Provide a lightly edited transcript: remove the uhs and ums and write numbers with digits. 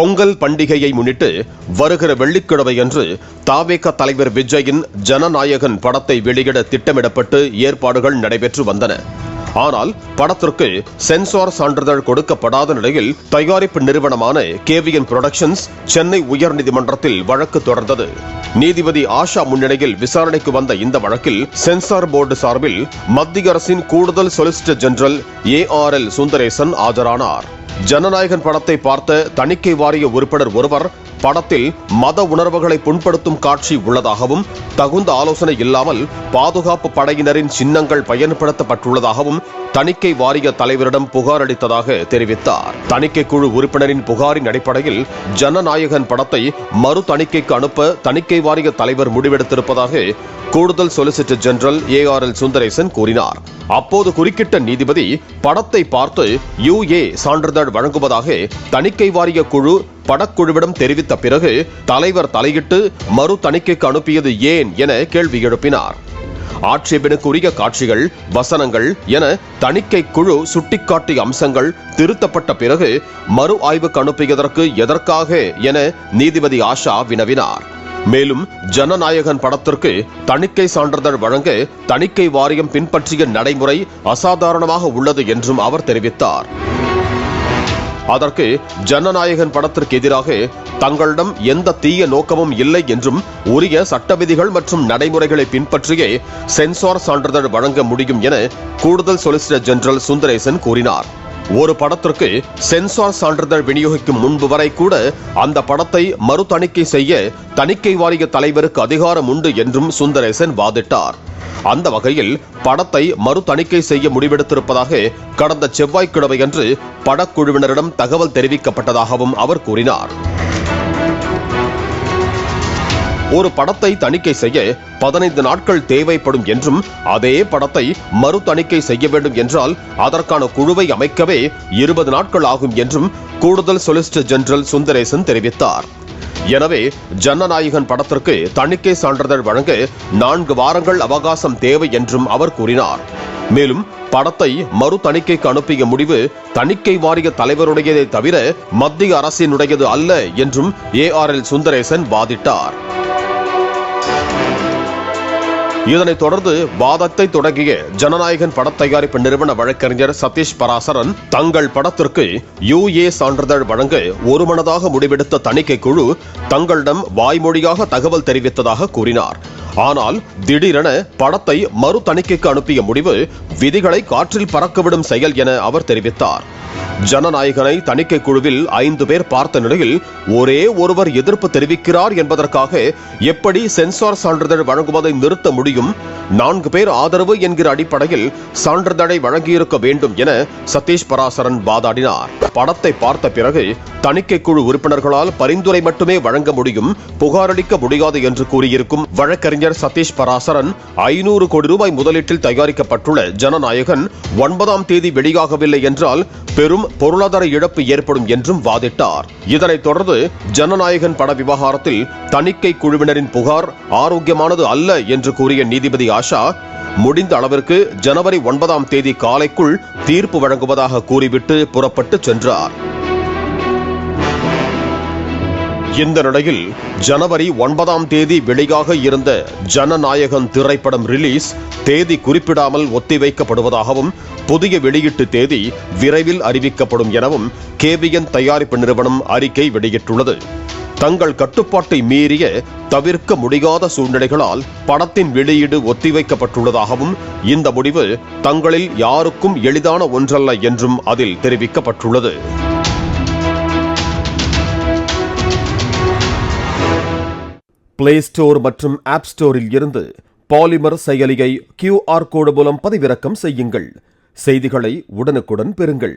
பொங்கல் பண்டிகையை முன்னிட்டு வருகிற வெள்ளிக்கிழமையன்று தவேக தலைவர் விஜயின் ஜனநாயகன் படத்தை வெளியிட திட்டமிடப்பட்டு ஏற்பாடுகள் நடைபெற்று வந்தன. ஆனால் படத்திற்கு சென்சார் சான்றிதழ் கொடுக்கப்படாத நிலையில் தயாரிப்பு நிறுவனமான கேவிஎன் புரொடக்ஷன்ஸ் சென்னை உயர்நீதிமன்றத்தில் வழக்கு தொடர்ந்தது. நீதிபதி ஆஷா முன்னிலையில் விசாரணைக்கு வந்த இந்த வழக்கில் சென்சார் போர்டு சார்பில் மத்திய அரசின் கூடுதல் சொலிசிட்டர் ஜெனரல் ARL சுந்தரேசன் ஆஜரானார். ஜனநாயகன் படத்தை பார்த்த தணிக்கை வாரிய உறுப்பினர் ஒருவர் படத்தில் மத உணர்வுகளை புண்படுத்தும் காட்சி உள்ளதாகவும் தகுந்த ஆலோசனை இல்லாமல் பாதுகாப்பு படையினரின் சின்னங்கள் பயன்படுத்தப்பட்டுள்ளதாகவும் தணிக்கை வாரிய தலைவரிடம் புகார் அளித்ததாக தெரிவித்தார். தணிக்கை குழு உறுப்பினரின் புகாரின் அடிப்படையில் ஜனநாயகன் படத்தை மறு தணிக்கைக்கு அனுப்ப தணிக்கை வாரிய தலைவர் முடிவெடுத்திருப்பதாக கூடுதல் சொலிசிட்டர் ஜெனரல் ARL சுந்தரேசன் கூறினார். அப்போது குறுக்கிட்ட நீதிபதி படத்தை பார்த்து UA சான்றிதழ் வழங்குவதாக தணிக்கை வாரிய குழு படக்குழுவிடம் தெரிவித்த பிறகு தலைவர் தலையிட்டு மறு தணிக்கைக்கு அனுப்பியது ஏன் என கேள்வி எழுப்பினார். ஆட்சேபனுக்குரிய காட்சிகள், வசனங்கள் என தணிக்கை குழு சுட்டிக்காட்டிய அம்சங்கள் திருத்தப்பட்ட பிறகு மறு ஆய்வுக்கு அனுப்பியதற்கு எதற்காக என நீதிபதி ஆஷா வினவினார். மேலும் ஜனநாயகன் படத்திற்கு தணிக்கை சான்றிதழ் வழங்க தணிக்கை வாரியம் பின்பற்றிய நடைமுறை அசாதாரணமாக உள்ளது என்றும் அவர் தெரிவித்தார். அதற்கு ஜனநாயகன் படத்திற்கு எதிராக தங்களிடம் எந்த தீய நோக்கமும் இல்லை என்றும் உரிய சட்ட விதிகள் மற்றும் நடைமுறைகளை பின்பற்றியே சென்சார் சான்றிதழ் வழங்க முடியும் என கூடுதல் சொலிசிட்டர் ஜெனரல் சுந்தரேசன் கூறினார். ஒரு படத்திற்கு சென்சார் சான்றிதழ் விநியோகிக்கும் முன்பு வரை கூட அந்த படத்தை மறு தணிக்கை செய்ய தணிக்கை வாரிய தலைவருக்கு அதிகாரம் உண்டு என்றும் சுந்தரேசன் வாதிட்டார். அந்த வகையில் படத்தை மறு தணிக்கை செய்ய முடிவெடுத்திருப்பதாக கடந்த செவ்வாய்க்கிழமையன்று படக்குழுவினரிடம் தகவல் தெரிவிக்கப்பட்டதாகவும் அவர் கூறினார். ஒரு படத்தை தணிக்கை செய்ய 15 நாட்கள் தேவைப்படும் என்றும் அதே படத்தை மறு தணிக்கை செய்ய வேண்டும் என்றால் அதற்கான குழுவை அமைக்கவே 20 நாட்கள் ஆகும் என்றும் கூடுதல் சொலிசிட்டர் ஜெனரல் சுந்தரேசன் தெரிவித்தார். எனவே ஜனநாயகன் படத்திற்கு தணிக்கை சான்றிதழ் வழங்க 4 வாரங்கள் அவகாசம் தேவை என்றும் அவர் கூறினார். மேலும் படத்தை மறு தணிக்கைக்கு அனுப்பிய முடிவு தணிக்கை வாரிய தலைவருடையதை தவிர மத்திய அரசினுடையது அல்ல என்றும் ARL சுந்தரேசன் வாதிட்டார். இதனைத் தொடர்ந்து வாதத்தை தொடங்கிய ஜனநாயகன் பட தயாரிப்பு நிறுவன வழக்கறிஞர் சதீஷ் பராசரன் தங்கள் படத்திற்கு UA சான்றிதழ் வழங்க ஒருமனதாக முடிவெடுத்த தணிக்கை குழு தங்களிடம் வாய்மொழியாக தகவல் தெரிவித்ததாக கூறினார். ஆனால் திடீரென படத்தை மறு தணிக்கைக்கு அனுப்பிய முடிவு விதிகளை காற்றில் பறக்கவிடும் செயல் என அவர் தெரிவித்தார். ஜனநாயகனை தணிக்கை குழுவில் 5 பேர் பார்த்த நிலையில் ஒரே ஒருவர் எதிர்ப்பு தெரிவிக்கிறார் என்பதற்காக எப்படி சென்சார் சான்றிதழ் வழங்குவதை நிறுத்த முடியும்? 4 பேர் ஆதரவு என்கிற அடிப்படையில் சான்றிதழை வழங்கியிருக்க வேண்டும் என சதீஷ் பராசரன் வாதாடினார். படத்தை பார்த்த பிறகு தணிக்கை குழு உறுப்பினர்களால் பரிந்துரை மட்டுமே வழங்க முடியும், புகாரளிக்க முடியாது என்று கூறியிருக்கும் வழக்கறிஞர் சதீஷ் பராசரன் 500 கோடி ரூபாய் முதலீட்டில் தயாரிக்கப்பட்டுள்ள ஜனநாயகன் 9ஆம் தேதி வெளியாகவில்லை என்றால் பெரும் பொருளாதார இழப்பு ஏற்படும் என்றும் வாதிட்டார். இதனைத் தொடர்ந்து ஜனநாயகன் பட விவகாரத்தில் தணிக்கை குழுவினரின் புகார் ஆரோக்கியமானது அல்ல என்று கூறிய நீதிபதி ஆஷா முடிந்த அளவிற்கு ஜனவரி 9ஆம் தேதி காலைக்குள் தீர்ப்பு வழங்குவதாக கூறிவிட்டு புறப்பட்டு சென்றார். இந்த நிலையில் ஜனவரி 9ஆம் தேதி வெளியாக இருந்த ஜனநாயகன் திரைப்படம் ரிலீஸ் தேதி குறிப்பிடாமல் ஒத்திவைக்கப்படுவதாகவும் புதிய வெளியீட்டு தேதி விரைவில் அறிவிக்கப்படும் எனவும் கேவிஎன் தயாரிப்பு நிறுவனம் அறிக்கை வெளியிட்டுள்ளது. தங்கள் கட்டுப்பாட்டை மீறிய தவிர்க்க முடியாத சூழ்நிலைகளால் படத்தின் வெளியீடு ஒத்திவைக்கப்பட்டுள்ளதாகவும் இந்த முடிவு தங்களில் யாருக்கும் எளிதான ஒன்றல்ல என்றும் அதில் தெரிவிக்கப்பட்டுள்ளது. பிளே ஸ்டோர் மற்றும் ஆப் ஸ்டோரில் இருந்து பாலிமர் செயலியை QR கோடு மூலம் பதிவிறக்கம் செய்யுங்கள். செய்திகளை உடனுக்குடன் பெறுங்கள்.